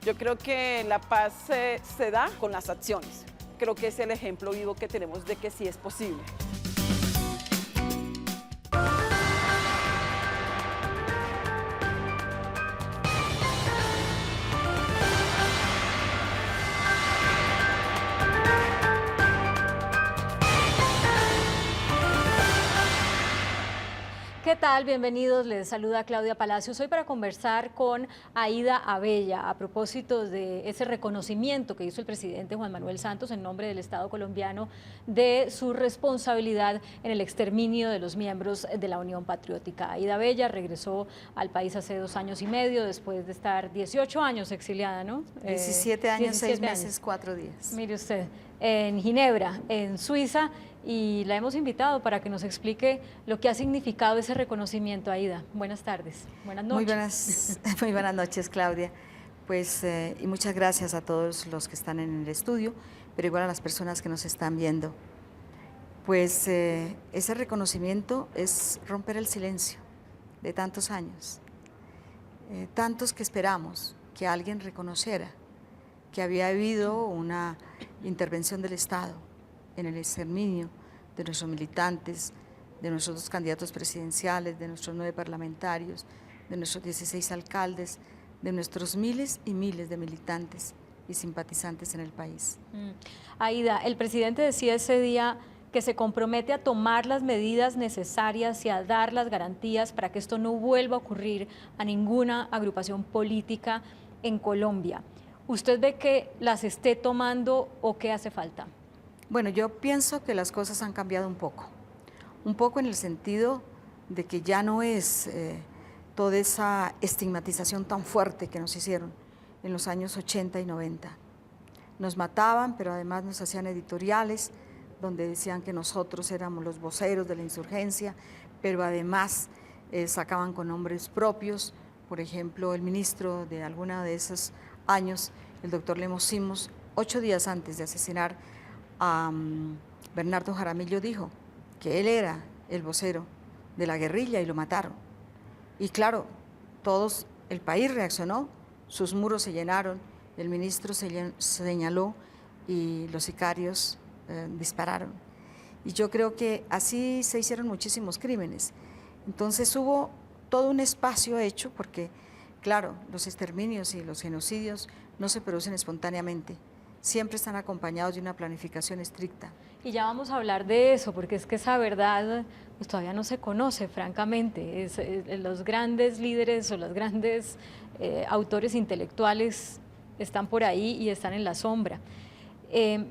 Yo creo que la paz se da con las acciones. Creo que es el ejemplo vivo que tenemos de que sí es posible. ¿Qué tal? Bienvenidos, les saluda Claudia Palacios. Hoy para conversar con Aída Abella a propósito de ese reconocimiento que hizo el presidente Juan Manuel Santos en nombre del Estado colombiano de su responsabilidad en el exterminio de los miembros de la Unión Patriótica. Aída Abella regresó al país hace 2 años y medio después de estar 18 años exiliada, ¿no? 17 años, 6 meses, años. 4 días. Mire usted, en Ginebra, en Suiza, y la hemos invitado para que nos explique lo que ha significado ese reconocimiento. Aída, buenas tardes, buenas noches. Muy buenas noches, Claudia. Pues, y muchas gracias a todos los que están en el estudio, pero igual a las personas que nos están viendo. Pues ese reconocimiento es romper el silencio de tantos años, tantos que esperamos que alguien reconociera que había habido una intervención del Estado en el exterminio de nuestros militantes, de nuestros 2 candidatos presidenciales, de nuestros 9 parlamentarios, de nuestros 16 alcaldes, de nuestros miles y miles de militantes y simpatizantes en el país. Aída, el presidente decía ese día que se compromete a tomar las medidas necesarias y a dar las garantías para que esto no vuelva a ocurrir a ninguna agrupación política en Colombia. ¿Usted ve que las esté tomando o qué hace falta? Bueno, yo pienso que las cosas han cambiado un poco en el sentido de que ya no es toda esa estigmatización tan fuerte que nos hicieron en los años 80 y 90. Nos mataban, pero además nos hacían editoriales donde decían que nosotros éramos los voceros de la insurgencia, pero además sacaban con nombres propios. Por ejemplo, el ministro de alguno de esos años, el doctor Lemos Simos, 8 días antes de asesinar a Bernardo Jaramillo, dijo que él era el vocero de la guerrilla y lo mataron. Y claro, el país reaccionó, sus muros se llenaron, el ministro se señaló y los sicarios dispararon. Y yo creo que así se hicieron muchísimos crímenes. Entonces hubo todo un espacio hecho porque, claro, los exterminios y los genocidios no se producen espontáneamente, siempre están acompañados de una planificación estricta. Y ya vamos a hablar de eso, porque es que esa verdad pues, todavía no se conoce, francamente. Los grandes líderes o los grandes autores intelectuales están por ahí y están en la sombra.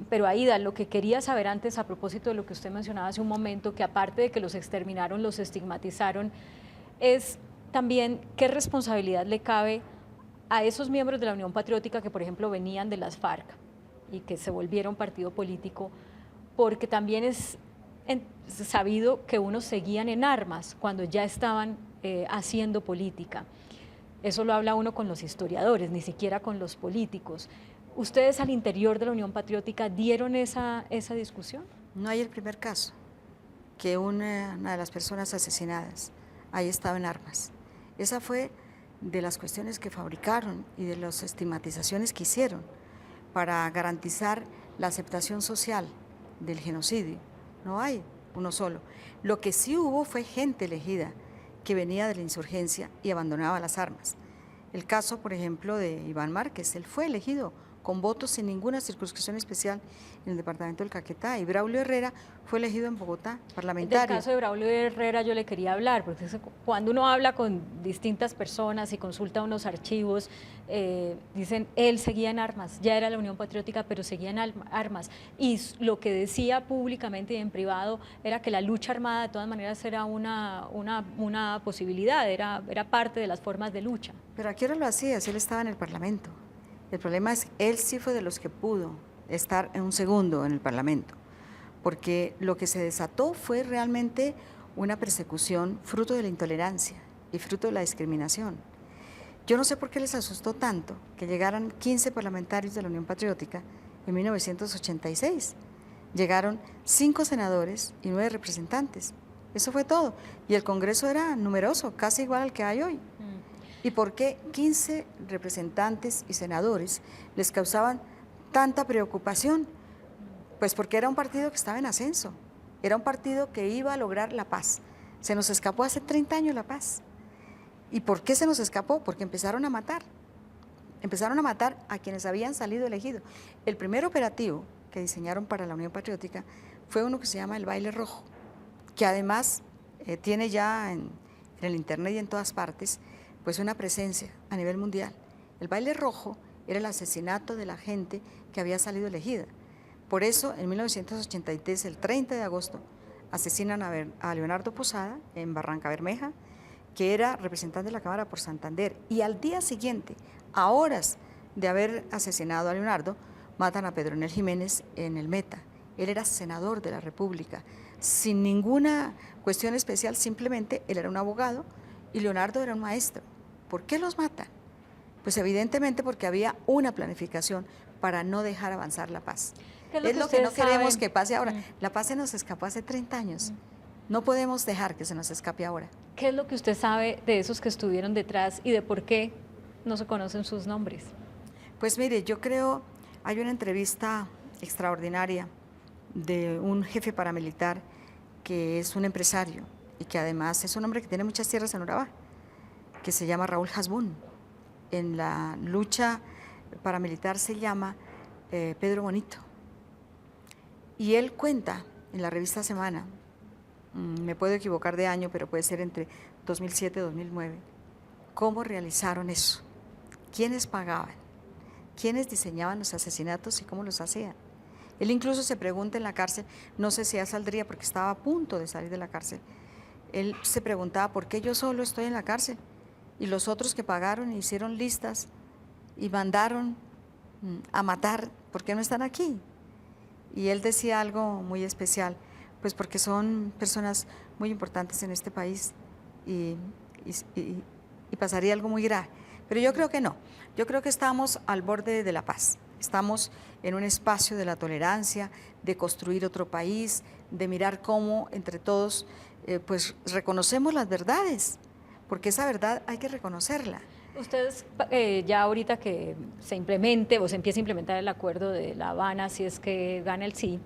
Pero Aída, lo que quería saber antes a propósito de lo que usted mencionaba hace un momento, que aparte de que los exterminaron, los estigmatizaron, es también qué responsabilidad le cabe a esos miembros de la Unión Patriótica que, por ejemplo, venían de las FARC y que se volvieron partido político, porque también es sabido que unos seguían en armas cuando ya estaban haciendo política. Eso lo habla uno con los historiadores, ni siquiera con los políticos. ¿Ustedes al interior de la Unión Patriótica dieron esa discusión? No hay el primer caso que una de las personas asesinadas haya estado en armas. Esa fue de las cuestiones que fabricaron y de las estigmatizaciones que hicieron para garantizar la aceptación social del genocidio. No hay uno solo. Lo que sí hubo fue gente elegida que venía de la insurgencia y abandonaba las armas. El caso, por ejemplo, de Iván Márquez, él fue elegido con votos sin ninguna circunscripción especial en el departamento del Caquetá, y Braulio Herrera fue elegido en Bogotá, parlamentario. Del caso de Braulio Herrera yo le quería hablar, porque cuando uno habla con distintas personas y consulta unos archivos, dicen, él seguía en armas, ya era la Unión Patriótica, pero seguía en armas, y lo que decía públicamente y en privado era que la lucha armada de todas maneras era una posibilidad, era parte de las formas de lucha. Pero ¿a qué hora lo hacía? Si él estaba en el Parlamento. El problema es que él sí fue de los que pudo estar en un segundo en el Parlamento, porque lo que se desató fue realmente una persecución fruto de la intolerancia y fruto de la discriminación. Yo no sé por qué les asustó tanto que llegaran 15 parlamentarios de la Unión Patriótica en 1986. Llegaron 5 senadores y 9 representantes. Eso fue todo. Y el Congreso era numeroso, casi igual al que hay hoy. ¿Y por qué 15 representantes y senadores les causaban tanta preocupación? Pues porque era un partido que estaba en ascenso, era un partido que iba a lograr la paz. Se nos escapó hace 30 años la paz. ¿Y por qué se nos escapó? Porque empezaron a matar a quienes habían salido elegidos. El primer operativo que diseñaron para la Unión Patriótica fue uno que se llama el baile rojo, que además tiene ya en el internet y en todas partes, pues una presencia a nivel mundial. El baile rojo era el asesinato de la gente que había salido elegida. Por eso, en 1983, el 30 de agosto, asesinan a Leonardo Posada en Barranca Bermeja, que era representante de la Cámara por Santander, y al día siguiente, a horas de haber asesinado a Leonardo, matan a Pedro Jiménez en el Meta. Él era senador de la República, sin ninguna cuestión especial, simplemente él era un abogado y Leonardo era un maestro. ¿Por qué los matan? Pues evidentemente porque había una planificación para no dejar avanzar la paz. Es lo que no queremos que pase ahora. La paz se nos escapó hace 30 años. No podemos dejar que se nos escape ahora. ¿Qué es lo que usted sabe de esos que estuvieron detrás y de por qué no se conocen sus nombres? Pues mire, yo creo, hay una entrevista extraordinaria de un jefe paramilitar que es un empresario y que además es un hombre que tiene muchas tierras en Urabá, que se llama Raúl Hasbún. En la lucha paramilitar se llama Pedro Bonito. Y él cuenta en la revista Semana, me puedo equivocar de año, pero puede ser entre 2007 y 2009, cómo realizaron eso, quiénes pagaban, quiénes diseñaban los asesinatos y cómo los hacían. Él incluso se pregunta en la cárcel, no sé si ya saldría porque estaba a punto de salir de la cárcel, él se preguntaba por qué yo solo estoy en la cárcel y los otros que pagaron e hicieron listas y mandaron a matar, ¿por qué no están aquí? Y él decía algo muy especial, pues porque son personas muy importantes en este país y pasaría algo muy grave. Pero yo creo que no, yo creo que estamos al borde de la paz, estamos en un espacio de la tolerancia, de construir otro país, de mirar cómo entre todos pues reconocemos las verdades, porque esa verdad hay que reconocerla. Ustedes ya ahorita que se implemente o se empiece a implementar el acuerdo de La Habana, si es que gana el sí,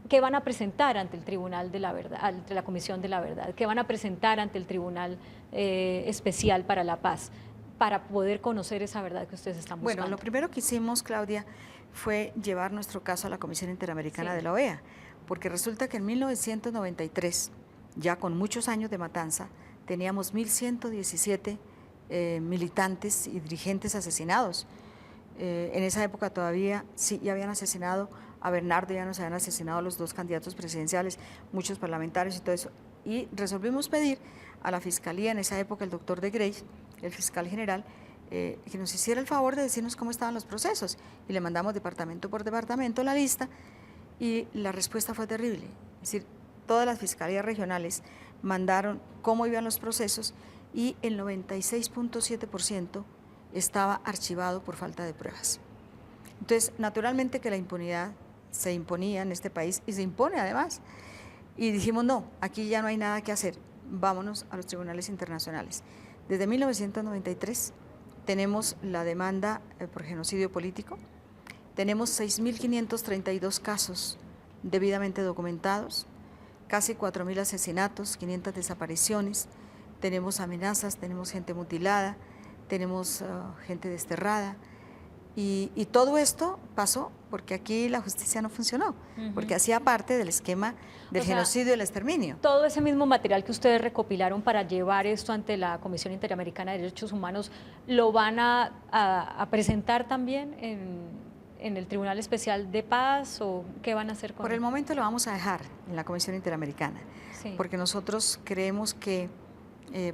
¿qué van a presentar ante el Tribunal de la Verdad, ante la Comisión de la Verdad? ¿Qué van a presentar ante el Tribunal Especial para la Paz para poder conocer esa verdad que ustedes están buscando? Bueno, lo primero que hicimos, Claudia, fue llevar nuestro caso a la Comisión Interamericana de la OEA, porque resulta que en 1993, ya con muchos años de matanza, teníamos 1.117 militantes y dirigentes asesinados. En esa época todavía sí, ya habían asesinado a Bernardo, ya nos habían asesinado a los dos candidatos presidenciales, muchos parlamentarios y todo eso. Y resolvimos pedir a la Fiscalía, en esa época el doctor de Grey, el fiscal general, que nos hiciera el favor de decirnos cómo estaban los procesos. Y le mandamos departamento por departamento la lista y la respuesta fue terrible. Es decir, todas las fiscalías regionales mandaron cómo iban los procesos y el 96.7% estaba archivado por falta de pruebas. Entonces, naturalmente que la impunidad se imponía en este país y se impone además. Y dijimos, no, aquí ya no hay nada que hacer, vámonos a los tribunales internacionales. Desde 1993 tenemos la demanda por genocidio político, tenemos 6.532 casos debidamente documentados, casi 4.000 asesinatos, 500 desapariciones, tenemos amenazas, tenemos gente mutilada, tenemos gente desterrada y todo esto pasó porque aquí la justicia no funcionó, porque hacía parte del esquema del genocidio y el exterminio. Todo ese mismo material que ustedes recopilaron para llevar esto ante la Comisión Interamericana de Derechos Humanos, ¿lo van a presentar también en el Tribunal Especial de Paz o qué van a hacer con él? Por el momento lo vamos a dejar en la Comisión Interamericana, porque nosotros creemos que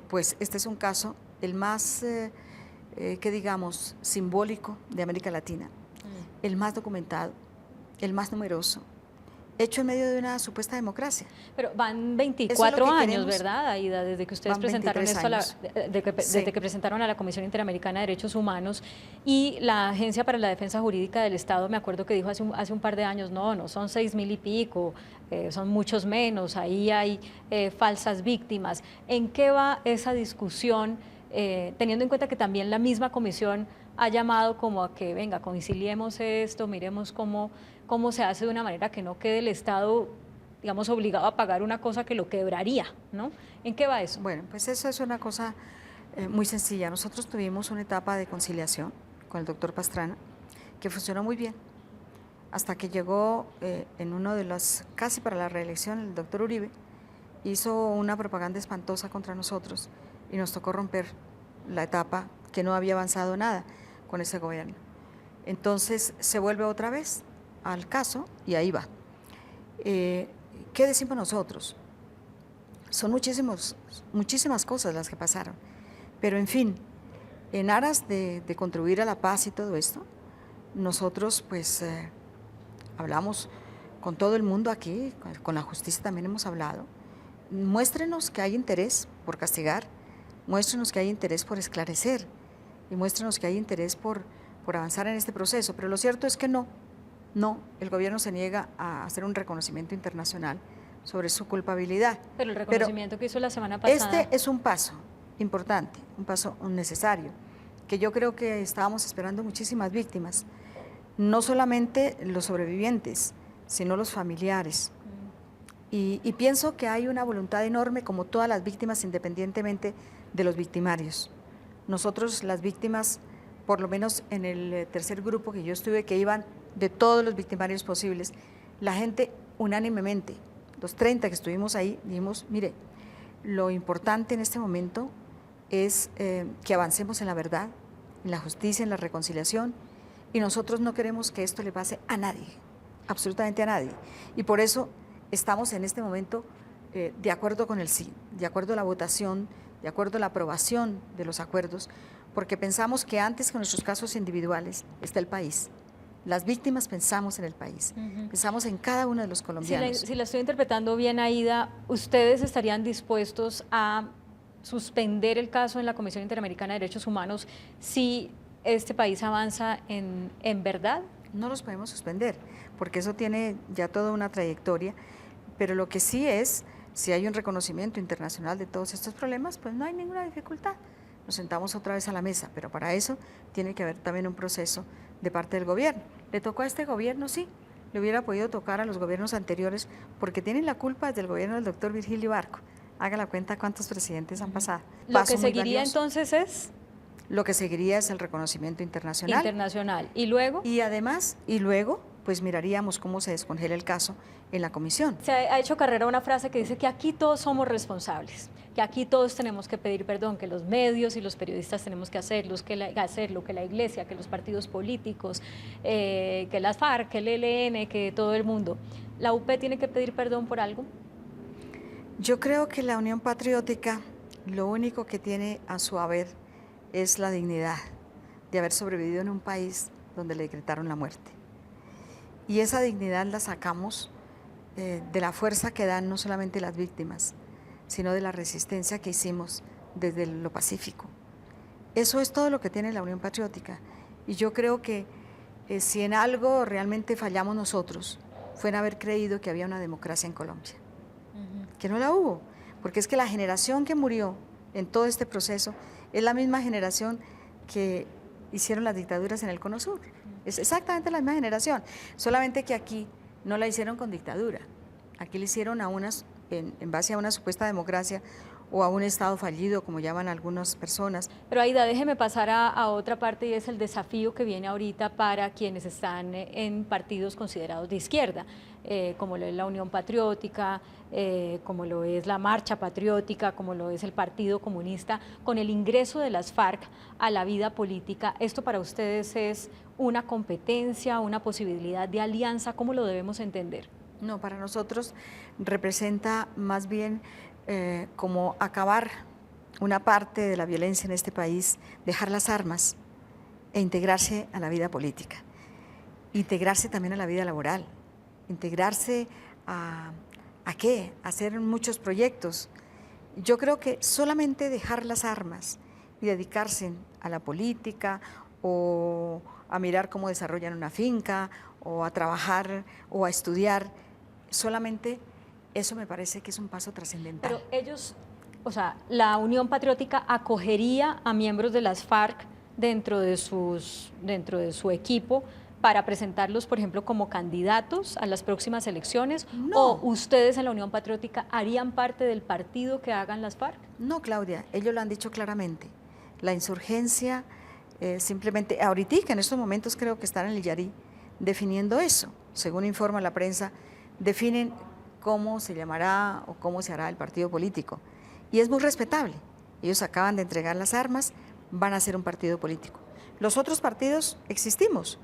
pues este es un caso el más, que digamos, simbólico de América Latina, el más documentado, el más numeroso, hecho en medio de una supuesta democracia. Pero van 24 años, queremos. ¿verdad, Aida? Desde que ustedes Van presentaron 23 esto, años. desde que presentaron a la Comisión Interamericana de Derechos Humanos, y la Agencia para la Defensa Jurídica del Estado, me acuerdo que dijo hace un par de años, no son 6.000 y pico, son muchos menos, ahí hay falsas víctimas. ¿En qué va esa discusión, teniendo en cuenta que también la misma comisión ha llamado como a que, venga, conciliemos esto, miremos cómo se hace de una manera que no quede el Estado, digamos, obligado a pagar una cosa que lo quebraría, ¿no? ¿En qué va eso? Bueno, pues eso es una cosa muy sencilla. Nosotros tuvimos una etapa de conciliación con el doctor Pastrana que funcionó muy bien, hasta que llegó en uno de los, casi para la reelección, el doctor Uribe, hizo una propaganda espantosa contra nosotros y nos tocó romper la etapa que no había avanzado nada con ese gobierno. Entonces se vuelve otra vez al caso y ahí va. ¿Qué decimos nosotros? Son muchísimas cosas las que pasaron, pero en fin, en aras de contribuir a la paz y todo esto, nosotros pues hablamos con todo el mundo aquí, con la justicia también hemos hablado. Muéstrenos que hay interés por castigar, muéstrenos que hay interés por esclarecer y muéstrenos que hay interés por avanzar en este proceso, pero lo cierto es que no, el gobierno se niega a hacer un reconocimiento internacional sobre su culpabilidad. Pero el reconocimiento que hizo la semana pasada… Este es un paso importante, un paso necesario, que yo creo que estábamos esperando muchísimas víctimas, no solamente los sobrevivientes, sino los familiares. Y pienso que hay una voluntad enorme, como todas las víctimas, independientemente de los victimarios. Nosotros, las víctimas, por lo menos en el tercer grupo que yo estuve, que iban de todos los victimarios posibles, la gente unánimemente, los 30 que estuvimos ahí, dijimos, mire, lo importante en este momento es que avancemos en la verdad, en la justicia, en la reconciliación, y nosotros no queremos que esto le pase a nadie, absolutamente a nadie. Y por eso estamos en este momento de acuerdo con el sí, de acuerdo a la votación, de acuerdo a la aprobación de los acuerdos, porque pensamos que antes que nuestros casos individuales está el país. Las víctimas pensamos en el país, pensamos en cada uno de los colombianos. Si la estoy interpretando bien, Aida, ¿ustedes estarían dispuestos a suspender el caso en la Comisión Interamericana de Derechos Humanos si este país avanza en verdad? No los podemos suspender, porque eso tiene ya toda una trayectoria, pero lo que sí es, si hay un reconocimiento internacional de todos estos problemas, pues no hay ninguna dificultad. Nos sentamos otra vez a la mesa, pero para eso tiene que haber también un proceso de parte del gobierno. ¿Le tocó a este gobierno? Sí, le hubiera podido tocar a los gobiernos anteriores, porque tienen la culpa desde el gobierno del doctor Virgilio Barco. Haga la cuenta cuántos presidentes han pasado. Lo que seguiría entonces es… Lo que seguiría es el reconocimiento internacional. Internacional. ¿Y luego? Y además, pues miraríamos cómo se descongela el caso en la comisión. Se ha hecho carrera una frase que dice que aquí todos somos responsables, que aquí todos tenemos que pedir perdón, que los medios y los periodistas tenemos que hacerlo, que la iglesia, que los partidos políticos, que las FARC, que el ELN, que todo el mundo. ¿La UP tiene que pedir perdón por algo? Yo creo que la Unión Patriótica lo único que tiene a su haber es la dignidad de haber sobrevivido en un país donde le decretaron la muerte. Y esa dignidad la sacamos de la fuerza que dan no solamente las víctimas, sino de la resistencia que hicimos desde lo pacífico. Eso es todo lo que tiene la Unión Patriótica. Y yo creo que si en algo realmente fallamos nosotros, fue en haber creído que había una democracia en Colombia. Que no la hubo, porque es que la generación que murió en todo este proceso es la misma generación que hicieron las dictaduras en el Cono Sur. Es exactamente la misma generación, solamente que aquí no la hicieron con dictadura. Aquí la hicieron en base a una supuesta democracia o a un Estado fallido, como llaman algunas personas. Pero Aida, déjeme pasar a otra parte, y es el desafío que viene ahorita para quienes están en partidos considerados de izquierda, como lo es la Unión Patriótica, como lo es la Marcha Patriótica, como lo es el Partido Comunista, con el ingreso de las FARC a la vida política. ¿Esto para ustedes es una competencia, una posibilidad de alianza? ¿Cómo lo debemos entender? No, para nosotros representa más bien como acabar una parte de la violencia en este país, dejar las armas e integrarse a la vida política, integrarse también a la vida laboral, integrarse a, ¿a qué? A hacer muchos proyectos. Yo creo que solamente dejar las armas y dedicarse a la política o a mirar cómo desarrollan una finca o a trabajar o a estudiar, solamente eso me parece que es un paso trascendental. Pero ellos, o sea, la Unión Patriótica acogería a miembros de las FARC dentro de su equipo para presentarlos, por ejemplo, como candidatos a las próximas elecciones, No. ¿o ustedes en la Unión Patriótica harían parte del partido que hagan las FARC? No, Claudia, ellos lo han dicho claramente. La insurgencia, simplemente, ahorita en estos momentos creo que están en el Yarí definiendo eso. Según informa la prensa, definen cómo se llamará o cómo se hará el partido político. Y es muy respetable. Ellos acaban de entregar las armas, van a ser un partido político. Los otros partidos existimos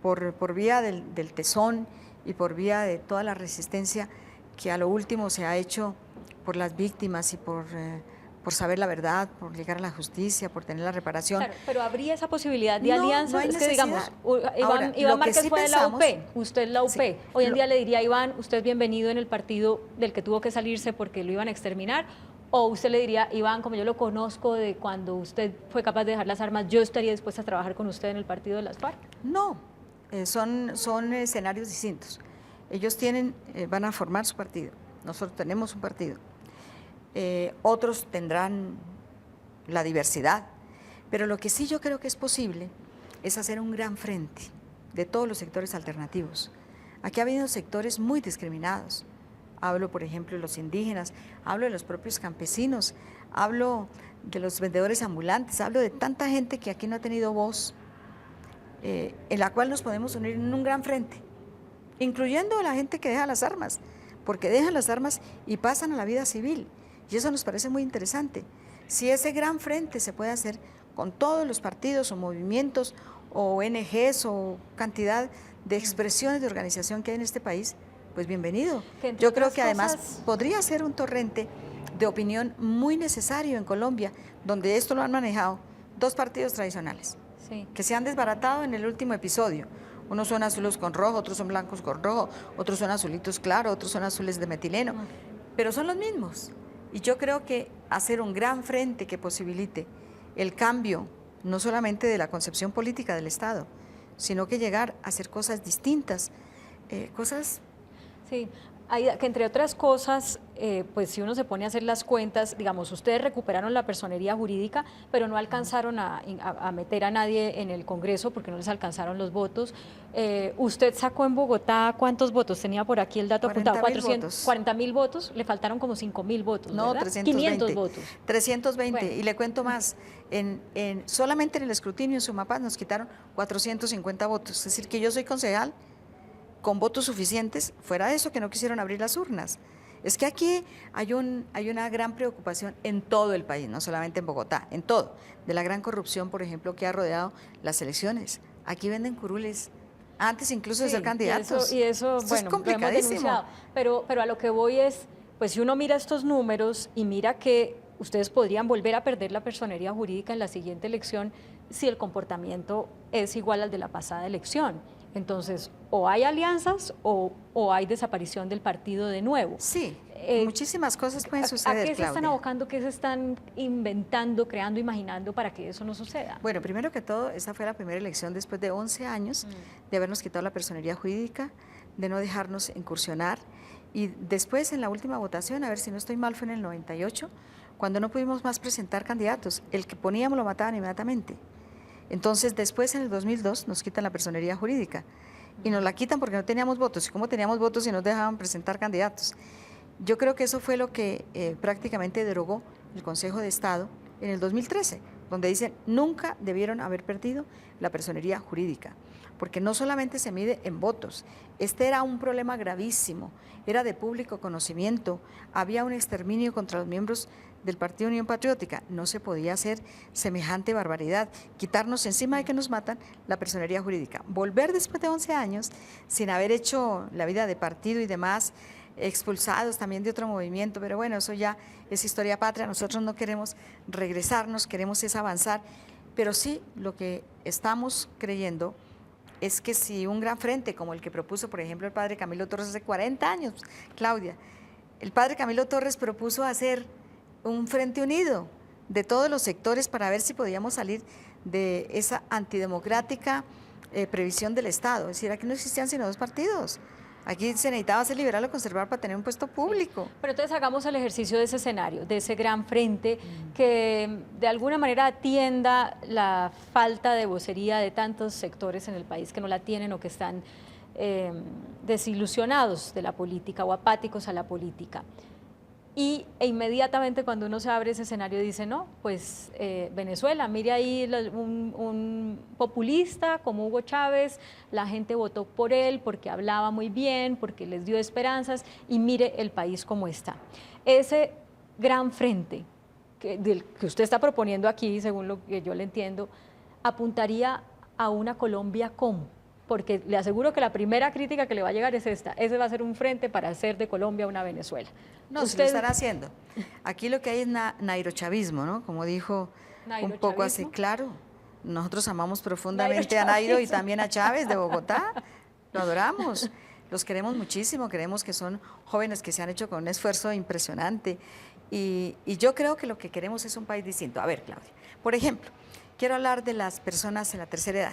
por vía del tesón y por vía de toda la resistencia que a lo último se ha hecho por las víctimas y por saber la verdad, por llegar a la justicia, por tener la reparación. Claro, pero ¿habría esa posibilidad de No, alianza? no hay es que digamos, necesidad. Ahora, Iván lo que Márquez sí fue de la UP, pensamos- usted es la UP. Sí, Hoy en día le diría, Iván, usted es bienvenido en el partido del que tuvo que salirse porque lo iban a exterminar, o usted le diría, Iván, como yo lo conozco de cuando usted fue capaz de dejar las armas, yo estaría dispuesta a trabajar con usted en el partido de las FARC. No, son escenarios distintos. Ellos van a formar su partido, nosotros tenemos un partido. Otros tendrán la diversidad, pero lo que sí yo creo que es posible es hacer un gran frente de todos los sectores alternativos. Aquí ha habido sectores muy discriminados. Hablo, por ejemplo, de los indígenas, hablo de los propios campesinos, hablo de los vendedores ambulantes, hablo de tanta gente que aquí no ha tenido voz, en la cual nos podemos unir en un gran frente, incluyendo a la gente que deja las armas, porque dejan las armas y pasan a la vida civil, y eso nos parece muy interesante. Si ese gran frente se puede hacer con todos los partidos o movimientos o ONGs o cantidad de expresiones de organización que hay en este país, pues bienvenido. Que entre Yo creo otras que además cosas- podría ser un torrente de opinión muy necesario en Colombia, donde esto lo han manejado dos partidos tradicionales, Sí. que se han desbaratado en el último episodio. Unos son azules con rojo, otros son blancos con rojo, otros son azulitos claros, otros son azules de metileno, pero son los mismos. Y yo creo que hacer un gran frente que posibilite el cambio, no solamente de la concepción política del Estado, sino que llegar a hacer cosas distintas, cosas... Sí, Aida, que entre otras cosas, pues si uno se pone a hacer las cuentas, digamos, ustedes recuperaron la personería jurídica, pero no alcanzaron a meter a nadie en el Congreso porque no les alcanzaron los votos. Usted sacó en Bogotá, ¿cuántos votos? Tenía por aquí el dato apuntado, 40.000 votos, le faltaron como 5.000 votos, No, ¿verdad? 320. 500 votos. 320, Bueno. y le cuento más, solamente en el escrutinio en Sumapaz nos quitaron 450 votos, es decir, que yo soy concejal con votos suficientes, fuera de eso que no quisieron abrir las urnas. Es que aquí hay una gran preocupación en todo el país, no solamente en Bogotá, en todo, de la gran corrupción, por ejemplo, que ha rodeado las elecciones. Aquí venden curules, antes incluso de ser candidatos. Y eso Esto bueno, es lo hemos complicadísimo. denunciado. Pero a lo que voy es, pues si uno mira estos números y mira que ustedes podrían volver a perder la personería jurídica en la siguiente elección si el comportamiento es igual al de la pasada elección. Entonces, o hay alianzas o hay desaparición del partido de nuevo. Sí, muchísimas cosas pueden ¿A suceder, qué se están Claudia. abocando, qué se están inventando, creando, imaginando para que eso no suceda? Bueno, primero que todo, esta fue la primera elección después de 11 años de habernos quitado la personería jurídica, de no dejarnos incursionar. Y después, en la última votación, a ver si no estoy mal, fue en el 98, cuando no pudimos más presentar candidatos. El que poníamos lo mataban inmediatamente. Entonces, después, en el 2002, nos quitan la personería jurídica. Y nos la quitan porque no teníamos votos. ¿Y cómo teníamos votos si nos dejaban presentar candidatos? Yo creo que eso fue lo que prácticamente derogó el Consejo de Estado en el 2013, donde dicen nunca debieron haber perdido la personería jurídica, porque no solamente se mide en votos, este era un problema gravísimo, era de público conocimiento, había un exterminio contra los miembros del Partido Unión Patriótica, no se podía hacer semejante barbaridad, quitarnos encima de que nos matan la personería jurídica, volver después de 11 años sin haber hecho la vida de partido y demás, expulsados también de otro movimiento, pero bueno, eso ya es historia patria, nosotros no queremos regresarnos, queremos es avanzar, pero sí lo que estamos creyendo es que si un gran frente como el que propuso, por ejemplo, el padre Camilo Torres hace 40 años, Claudia, el padre Camilo Torres propuso hacer un frente unido de todos los sectores para ver si podíamos salir de esa antidemocrática previsión del Estado. Es decir, aquí no existían sino dos partidos. Aquí se necesitaba ser liberal o conservador para tener un puesto público. Sí. Pero entonces hagamos el ejercicio de ese escenario, de ese gran frente que de alguna manera atienda la falta de vocería de tantos sectores en el país que no la tienen o que están desilusionados de la política o apáticos a la política. E inmediatamente cuando uno se abre ese escenario dice, no, pues Venezuela, mire ahí un populista como Hugo Chávez, la gente votó por él porque hablaba muy bien, porque les dio esperanzas y mire el país como está. Ese gran frente que usted está proponiendo aquí, según lo que yo le entiendo, apuntaría a una Colombia ¿cómo? Porque le aseguro que la primera crítica que le va a llegar es esta, ese va a ser un frente para hacer de Colombia una Venezuela. No, se lo estará haciendo. Aquí lo que hay es nairochavismo, ¿no? Como dijo un poco así, claro, nosotros amamos profundamente a Nairo y también a Chávez de Bogotá, lo adoramos, los queremos muchísimo, creemos que son jóvenes que se han hecho con un esfuerzo impresionante y yo creo que lo que queremos es un país distinto. A ver, Claudia, por ejemplo, quiero hablar de las personas en la tercera edad.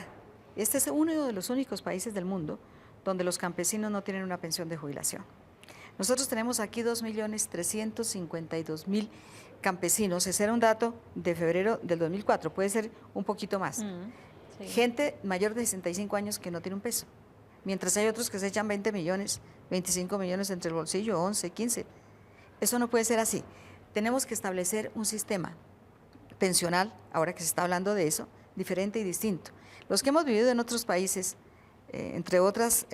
Este es uno de los únicos países del mundo donde los campesinos no tienen una pensión de jubilación. Nosotros tenemos aquí 2.352.000 campesinos, ese era un dato de febrero del 2004, puede ser un poquito más. Sí. Gente mayor de 65 años que no tiene un peso, mientras hay otros que se echan 20 millones, 25 millones entre el bolsillo, 11, 15. Eso no puede ser así. Tenemos que establecer un sistema pensional, ahora que se está hablando de eso, diferente y distinto. Los que hemos vivido en otros países, entre otras,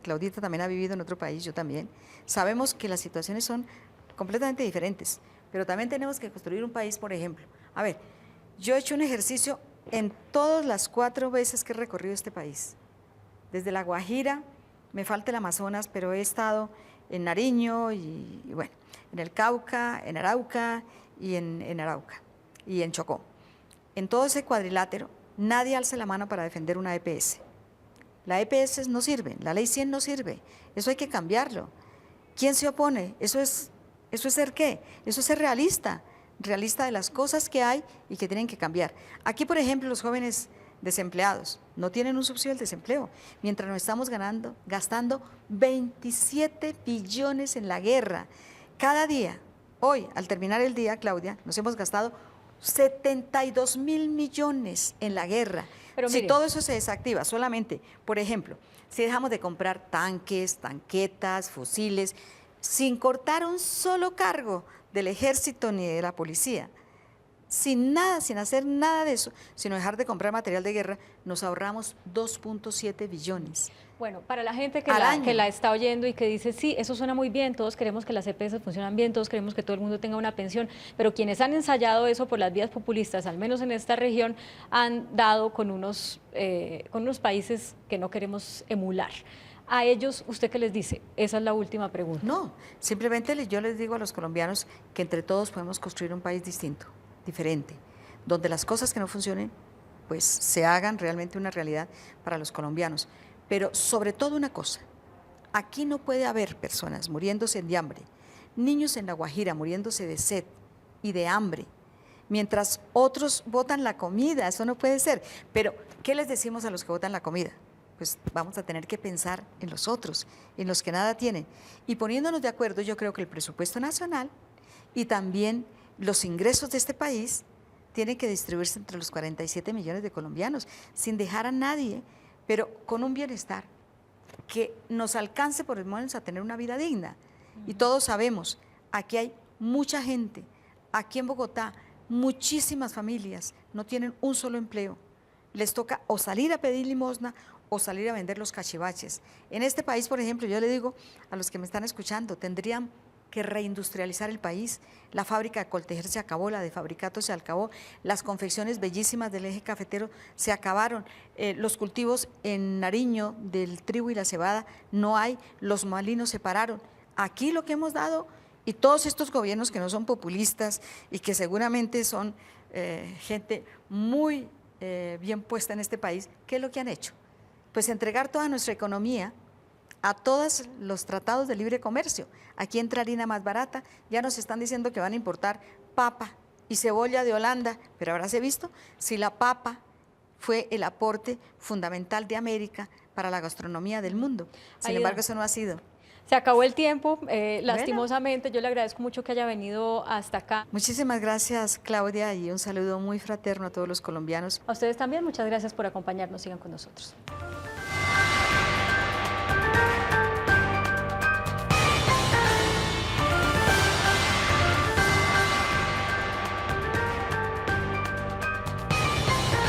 Claudita también ha vivido en otro país, yo también, sabemos que las situaciones son completamente diferentes, pero también tenemos que construir un país, por ejemplo. A ver, yo he hecho un ejercicio en todas las 4 veces que he recorrido este país, desde La Guajira, me falta el Amazonas, pero he estado en Nariño y bueno, en el Cauca, en Arauca y en Arauca y en Chocó. En todo ese cuadrilátero, nadie alza la mano para defender una EPS. La EPS no sirve, la ley 100 no sirve, eso hay que cambiarlo. ¿Quién se opone? ¿Eso es ser qué? Eso es ser realista de las cosas que hay y que tienen que cambiar. Aquí, por ejemplo, los jóvenes desempleados no tienen un subsidio del desempleo, mientras nos estamos gastando 27 billones en la guerra. Cada día, hoy, al terminar el día, Claudia, nos hemos gastado 72.000 millones en la guerra. Pero si todo eso se desactiva, solamente, por ejemplo, si dejamos de comprar tanques, tanquetas, fusiles, sin cortar un solo cargo del ejército ni de la policía, sin nada, sin hacer nada de eso, sino dejar de comprar material de guerra, nos ahorramos 2.7 billones. Bueno, para la gente que la está oyendo y que dice, sí, eso suena muy bien, todos queremos que las EPS funcionen bien, todos queremos que todo el mundo tenga una pensión, pero quienes han ensayado eso por las vías populistas, al menos en esta región, han dado con unos países que no queremos emular. A ellos, ¿usted qué les dice? Esa es la última pregunta. No, simplemente yo les digo a los colombianos que entre todos podemos construir un país distinto, diferente, donde las cosas que no funcionen, pues se hagan realmente una realidad para los colombianos. Pero sobre todo una cosa, aquí no puede haber personas muriéndose de hambre, niños en La Guajira muriéndose de sed y de hambre, mientras otros botan la comida, eso no puede ser. Pero, ¿qué les decimos a los que botan la comida? Pues vamos a tener que pensar en los otros, en los que nada tienen. Y poniéndonos de acuerdo, yo creo que el presupuesto nacional y también los ingresos de este país tienen que distribuirse entre los 47 millones de colombianos, sin dejar a nadie, pero con un bienestar que nos alcance por lo menos a tener una vida digna. Y todos sabemos, aquí hay mucha gente, aquí en Bogotá, muchísimas familias no tienen un solo empleo. Les toca o salir a pedir limosna o salir a vender los cachivaches. En este país, por ejemplo, yo le digo a los que me están escuchando, tendrían que reindustrializar el país. La fábrica de Coltejer se acabó, la de Fabricato se acabó, las confecciones bellísimas del eje cafetero se acabaron, los cultivos en Nariño del trigo y la cebada no hay, los molinos se pararon. Aquí lo que hemos dado, y todos estos gobiernos que no son populistas y que seguramente son gente muy bien puesta en este país, ¿qué es lo que han hecho? pues entregar toda nuestra economía a todos los tratados de libre comercio. Aquí entra harina más barata, ya nos están diciendo que van a importar papa y cebolla de Holanda, pero habráse visto si la papa fue el aporte fundamental de América para la gastronomía del mundo. Sin embargo, eso no ha sido. Se acabó el tiempo, lastimosamente. Yo le agradezco mucho que haya venido hasta acá. Muchísimas gracias, Claudia, y un saludo muy fraterno a todos los colombianos. A ustedes también, muchas gracias por acompañarnos. Sigan con nosotros.